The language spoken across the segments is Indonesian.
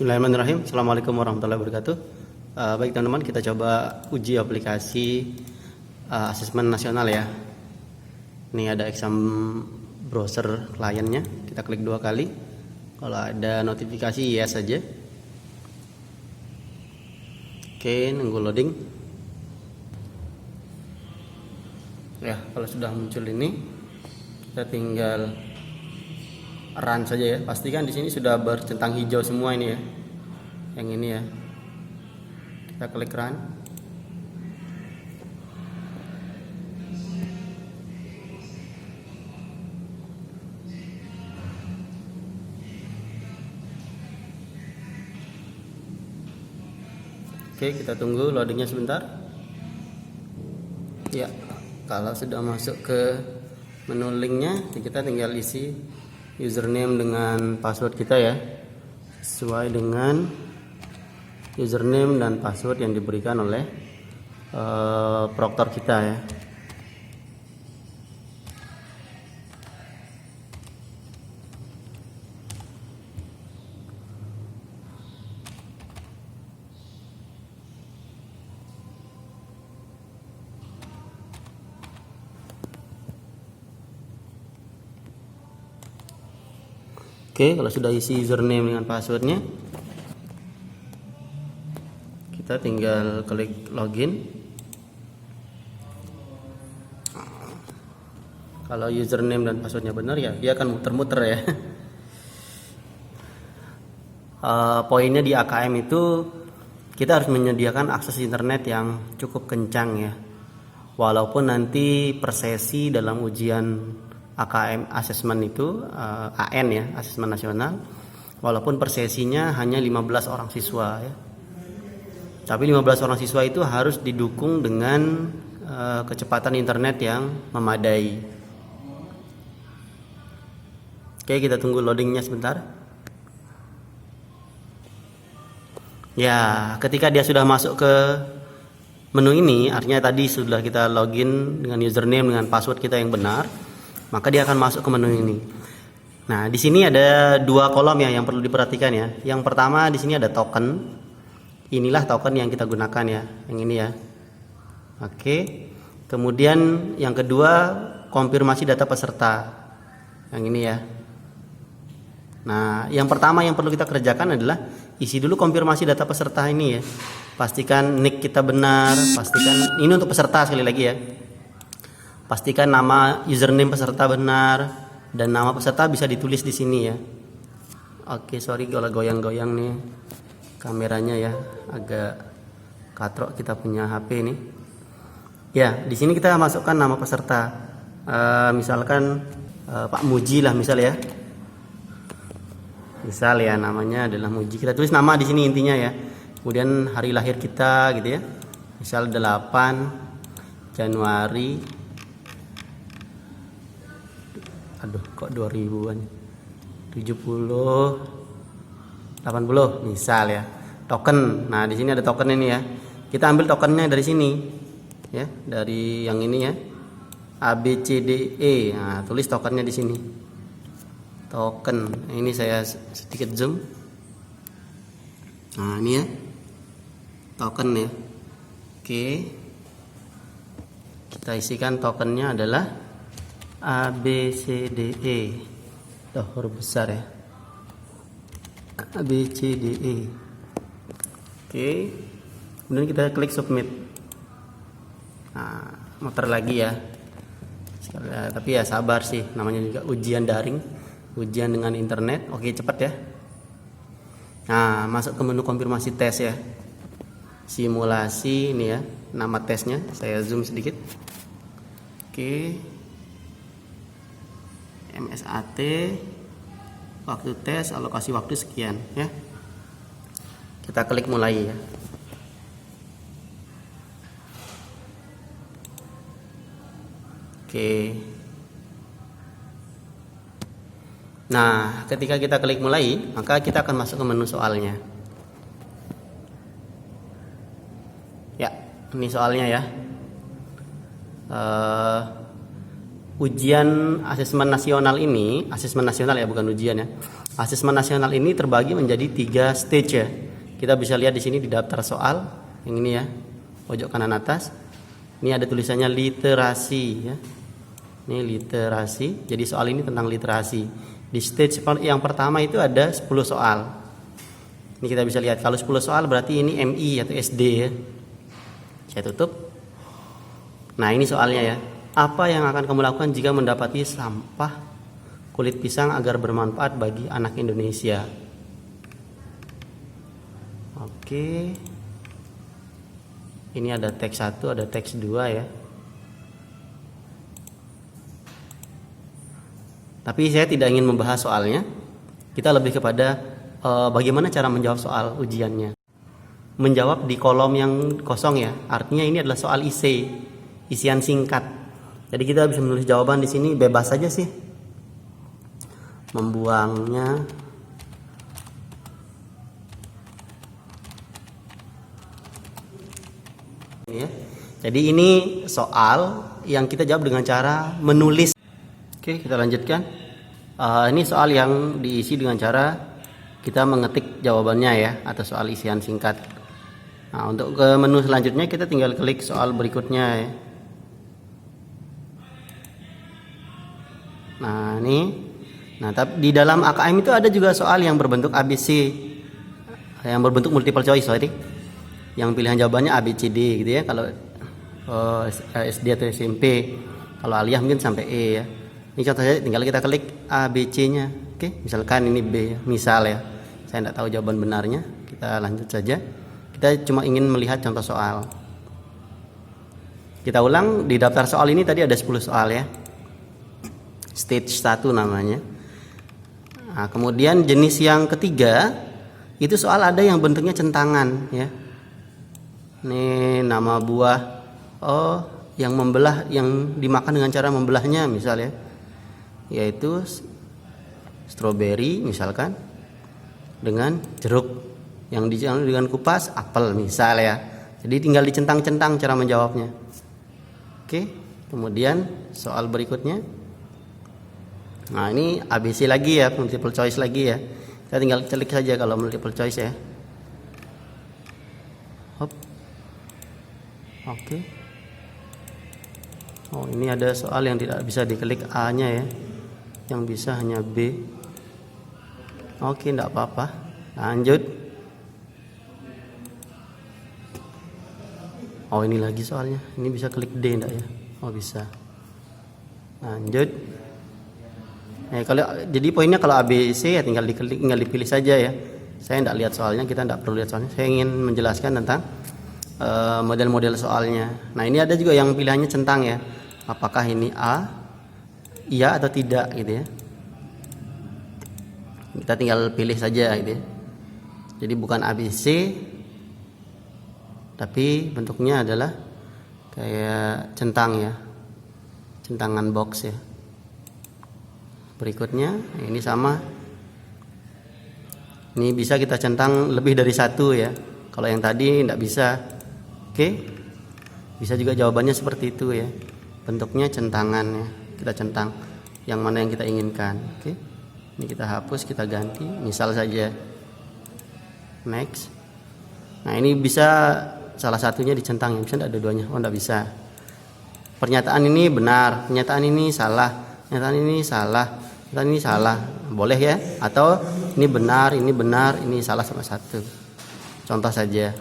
Bismillahirrahmanirrahim. Assalamualaikum warahmatullahi wabarakatuh. Baik teman-teman, kita coba uji aplikasi asesmen nasional ya. Ini ada exam browser kliennya. Kita klik 2 kali. Kalau ada notifikasi yes saja. Oke, nunggu loading. Ya, kalau sudah muncul ini, kita tinggal run saja ya. Pastikan di sini sudah bercentang hijau semua ini ya. Yang ini ya. Kita klik run. Oke, kita tunggu loadingnya sebentar. Ya, kalau sudah masuk ke menu linknya, kita tinggal isi username dengan password kita ya, sesuai dengan username dan password yang diberikan oleh proktor kita ya. Oke, kalau sudah isi username dengan passwordnya, kita tinggal klik login. Kalau username dan passwordnya benar ya, dia akan muter-muter ya. Poinnya di AKM itu kita harus menyediakan akses internet yang cukup kencang ya. Walaupun nanti per sesi dalam ujian AKM asesmen itu AN ya, asesmen nasional, walaupun per sesinya hanya 15 orang siswa ya. Tapi 15 orang siswa itu harus didukung dengan kecepatan internet yang memadai. Oke, kita tunggu loadingnya sebentar. Ya, ketika dia sudah masuk ke menu ini, artinya tadi sudah kita login dengan username dengan password kita yang benar, maka dia akan masuk ke menu ini. Nah, di sini ada 2 kolom ya yang perlu diperhatikan ya. Yang pertama di sini ada token. Inilah token yang kita gunakan ya, yang ini ya. Oke. Kemudian yang kedua, konfirmasi data peserta. Yang ini ya. Nah, yang pertama yang perlu kita kerjakan adalah isi dulu konfirmasi data peserta ini ya. Pastikan nick kita benar, pastikan ini untuk peserta sekali lagi ya. Pastikan nama username peserta benar dan nama peserta bisa ditulis di sini ya. Oke, sorry kalau goyang-goyang nih kameranya ya, agak katrok kita punya HP nih. Ya, di sini kita masukkan nama peserta. Misalkan Pak Muji lah misal ya. Misal ya namanya adalah Muji. Kita tulis nama di sini intinya ya. Kemudian hari lahir kita gitu ya. Misal 8 Januari. Aduh, kok 2000-an. 70 80 misal ya. Token. Nah, di sini ada token ini ya. Kita ambil tokennya dari sini. Ya, dari yang ini ya. ABCDE. Nah, tulis tokennya di sini. Token. Ini saya sedikit zoom. Nah, ini ya. Token ya. Oke. Kita isikan tokennya adalah ABCDE. Huruf besar ya. ABCDE. Oke. Kemudian kita klik submit. Nah, muter lagi ya. Tapi ya sabar sih, namanya juga ujian daring, ujian dengan internet. Oke, cepat ya. Nah, masuk ke menu konfirmasi tes ya. Simulasi ini ya, nama tesnya. Saya zoom sedikit. Oke. MSAT, waktu tes, alokasi waktu sekian ya. Kita klik mulai ya. Oke. Nah, ketika kita klik mulai, maka kita akan masuk ke menu soalnya. Ya, ini soalnya ya. ujian asesmen nasional ini, asesmen nasional ya, bukan ujian ya. Asesmen nasional ini terbagi menjadi 3 stage ya. Kita bisa lihat di sini di daftar soal yang ini ya, pojok kanan atas. Ini ada tulisannya literasi ya. Ini literasi. Jadi soal ini tentang literasi. Di stage yang pertama itu ada 10 soal. Ini kita bisa lihat kalau 10 soal berarti ini MI atau SD ya. Saya tutup. Nah, ini soalnya ya. Apa yang akan kamu lakukan jika mendapati sampah kulit pisang agar bermanfaat bagi anak Indonesia? Oke. Ini ada teks 1, ada teks 2 ya. Tapi saya tidak ingin membahas soalnya. Kita lebih kepada bagaimana cara menjawab soal ujiannya. Menjawab di kolom yang kosong ya. Artinya ini adalah soal IC, isian singkat. Jadi kita bisa menulis jawaban di sini bebas saja sih. Membuangnya ya. Jadi ini soal yang kita jawab dengan cara menulis. Oke, kita lanjutkan. Ini soal yang diisi dengan cara kita mengetik jawabannya ya, atau soal isian singkat. Nah, untuk ke menu selanjutnya kita tinggal klik soal berikutnya ya. Nah, ini. Nah, tapi di dalam AKM itu ada juga soal yang berbentuk ABC, yang berbentuk multiple choice, sorry. Yang pilihan jawabannya ABCD gitu ya. Kalau SD atau SMP, kalau aliyah mungkin sampai E ya. Ini contohnya tinggal kita klik ABC-nya. Oke, misalkan ini B ya. Misal ya. Saya tidak tahu jawaban benarnya. Kita lanjut saja. Kita cuma ingin melihat contoh soal. Kita ulang, di daftar soal ini tadi ada 10 soal ya. Stage 1 namanya. Nah, kemudian jenis yang ketiga itu soal ada yang bentuknya centangan ya. Ini nama buah yang membelah, yang dimakan dengan cara membelahnya misal ya, yaitu stroberi misalkan dengan jeruk, yang dengan kupas apel misal ya. Jadi tinggal dicentang-centang cara menjawabnya. Oke, kemudian soal berikutnya. Nah, ini ABC lagi ya, multiple choice lagi ya. Kita tinggal klik saja kalau multiple choice ya. Hop. Oke. Oh, ini ada soal yang tidak bisa diklik A-nya ya. Yang bisa hanya B. Oke, enggak apa-apa. Lanjut. Oh, ini lagi soalnya. Ini bisa klik D enggak ya? Oh, bisa. Lanjut. Jadi poinnya kalau ABC ya tinggal diklik, tinggal dipilih saja ya. Saya tidak lihat soalnya, kita tidak perlu lihat soalnya. Saya ingin menjelaskan tentang model-model soalnya. Nah, ini ada juga yang pilihannya centang ya. Apakah ini A, iya atau tidak gitu ya. Kita tinggal pilih saja gitu ya. Jadi bukan ABC, tapi bentuknya adalah kayak centang ya, centangan box ya. Berikutnya ini sama, ini bisa kita centang lebih dari satu ya. Kalau yang tadi tidak bisa. Oke, bisa juga jawabannya seperti itu ya, bentuknya centangan ya. Kita centang yang mana yang kita inginkan. Oke, ini kita hapus, kita ganti misal saja next. Nah, ini bisa salah satunya dicentang, yang bisa tidak ada duanya. Oh, tidak bisa. Pernyataan ini benar, pernyataan ini salah, pernyataan ini salah, pernyataan ini salah, boleh ya. Atau ini benar, ini salah sama satu. Contoh saja.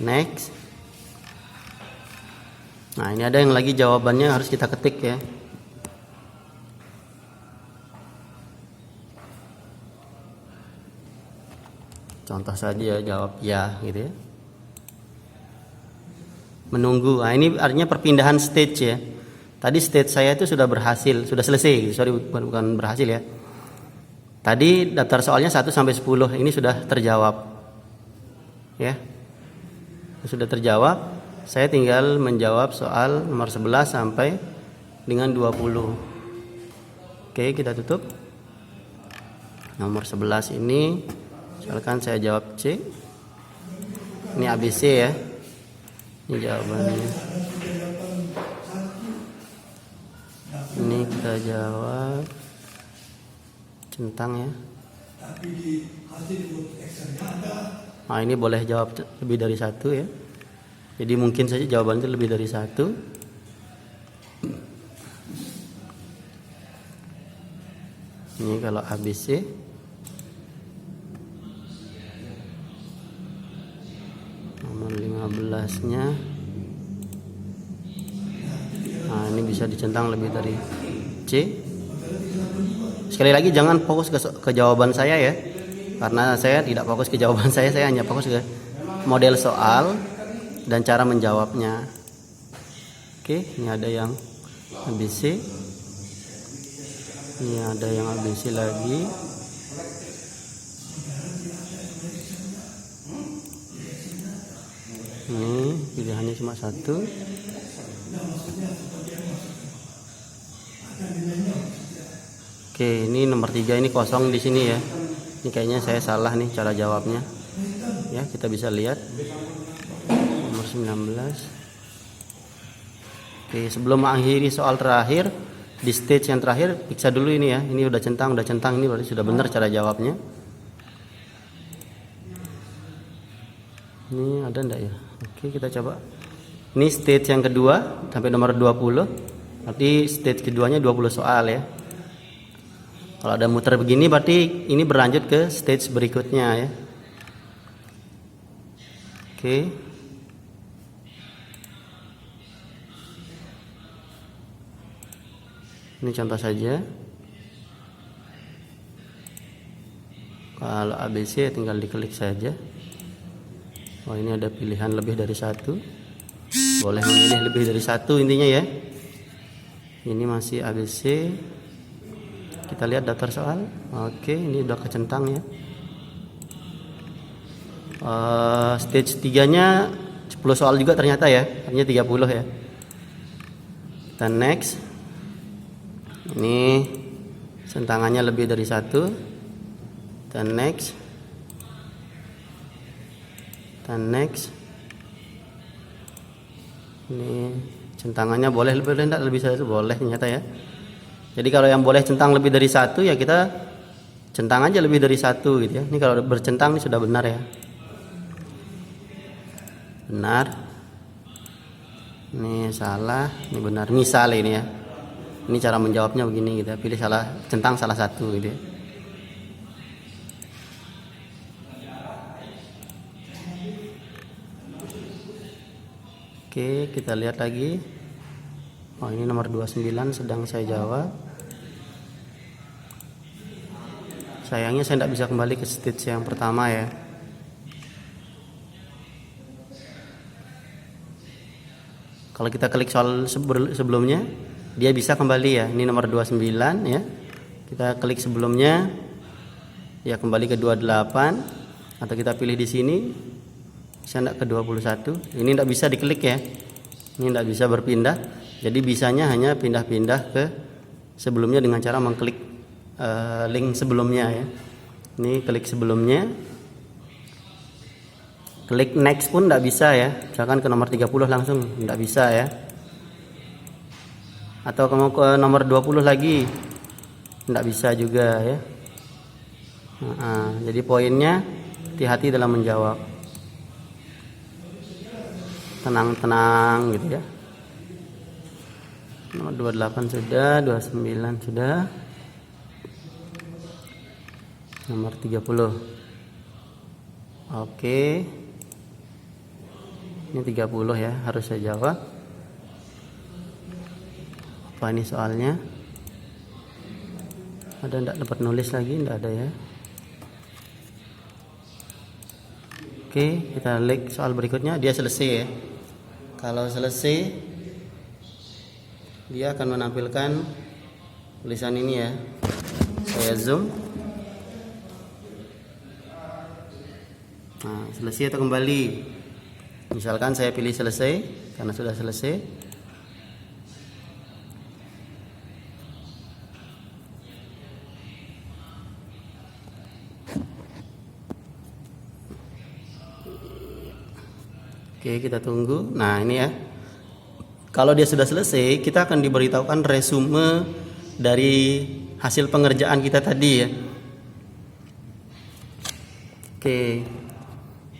Next. Nah, ini ada yang lagi jawabannya harus kita ketik ya. Contoh saja, jawab ya gitu ya. Menunggu. Nah, ini artinya perpindahan stage ya. Tadi stage saya itu sudah berhasil, sudah selesai. Sorry, bukan berhasil ya. Tadi daftar soalnya 1 sampai 10, ini sudah terjawab. Ya. Sudah terjawab. Saya tinggal menjawab soal nomor 11 sampai dengan 20. Oke, kita tutup. Nomor 11 ini misalkan saya jawab C. Ini ABC ya. Ini jawabannya. Ini kita jawab centang ya. Nah, ini boleh jawab lebih dari satu ya. Jadi mungkin saja jawabannya lebih dari satu. Ini kalau ABC. Nomor 15-nya. Nah, ini bisa dicentang lebih dari C. Sekali lagi jangan fokus ke jawaban saya ya. Karena saya tidak fokus ke jawaban saya hanya fokus ke model soal dan cara menjawabnya. Oke, ini ada yang ABC. Ini ada yang ABC lagi. Ini pilihannya cuma satu. Oke, ini nomor 3 ini kosong di sini ya. Ini kayaknya saya salah nih cara jawabnya. Ya, kita bisa lihat. Nomor 19. Oke, sebelum mengakhiri soal terakhir, di stage yang terakhir, periksa dulu ini ya. Ini udah centang, ini berarti sudah benar cara jawabnya. Ini ada enggak ya? Oke, kita coba. Ini stage yang kedua sampai nomor 20. Berarti stage keduanya 20 soal ya. Kalau ada muter begini berarti ini berlanjut ke stage berikutnya ya. Oke. Ini contoh saja. Kalau ABC tinggal diklik saja. Oh, ini ada pilihan lebih dari satu. Boleh memilih lebih dari satu intinya ya. Ini masih ABC. Kita lihat daftar soal. Oke, ini udah kecentang ya. Stage 3-nya 10 soal juga ternyata ya. Artinya 30 ya. Dan next. Ini centangannya lebih dari satu. Dan next. Dan next. Ini centangannya boleh lebih rendah, lebih dari satu boleh ternyata ya. Jadi kalau yang boleh centang lebih dari satu ya kita centang aja lebih dari satu gitu ya. Ini kalau bercentang ini sudah benar ya. Benar. Ini salah, ini benar. Misal ini ya. Ini cara menjawabnya begini gitu ya. Pilih salah, centang salah satu gitu ya. Oke, kita lihat lagi. Oh, ini nomor 29 sedang saya jawab. Sayangnya saya tidak bisa kembali ke stage yang pertama ya. Kalau kita klik soal sebelumnya, dia bisa kembali ya. Ini nomor 29 ya. Kita klik sebelumnya, ya kembali ke 28. Atau kita pilih di sini, bisa enggak ke 21. Ini tidak bisa diklik ya. Ini tidak bisa berpindah. Jadi bisanya hanya pindah-pindah ke sebelumnya dengan cara mengklik link sebelumnya ya. Ini klik sebelumnya. Klik next pun tidak bisa ya. Misalkan ke nomor 30 langsung tidak bisa ya. Atau kamu ke nomor 20 lagi tidak bisa juga ya. Jadi poinnya hati-hati dalam menjawab. Tenang-tenang gitu ya. Nomor 28 sudah, 29 sudah. Nomor 30. Oke. Ini 30 ya, harus saya jawab. Apa ini soalnya? Ada enggak dapat nulis lagi? Enggak ada ya. Oke, kita klik soal berikutnya, dia selesai ya. Kalau selesai, dia akan menampilkan tulisan ini ya. Saya zoom. Nah, selesai atau kembali. Misalkan saya pilih selesai karena sudah selesai. Oke, kita tunggu. Nah, ini ya. Kalau dia sudah selesai, kita akan diberitahukan resume dari hasil pengerjaan kita tadi ya. Oke.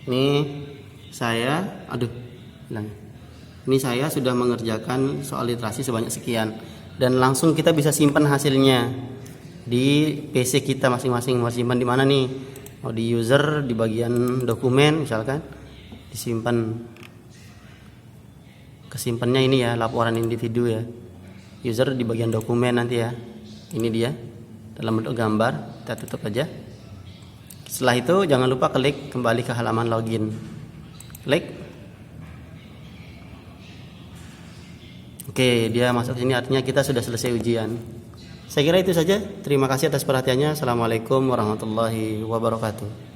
Ini saya, ini saya sudah mengerjakan soal literasi sebanyak sekian, dan langsung kita bisa simpan hasilnya di PC kita masing-masing. Mau simpan di mana nih? Mau di user, di bagian dokumen misalkan, disimpan. Kesimpannya ini ya, laporan individu ya. User di bagian dokumen nanti ya. Ini dia dalam bentuk gambar. Kita tutup aja. Setelah itu jangan lupa klik kembali ke halaman login. Klik. Oke, dia masuk sini, artinya kita sudah selesai ujian. Saya kira itu saja. Terima kasih atas perhatiannya. Assalamualaikum warahmatullahi wabarakatuh.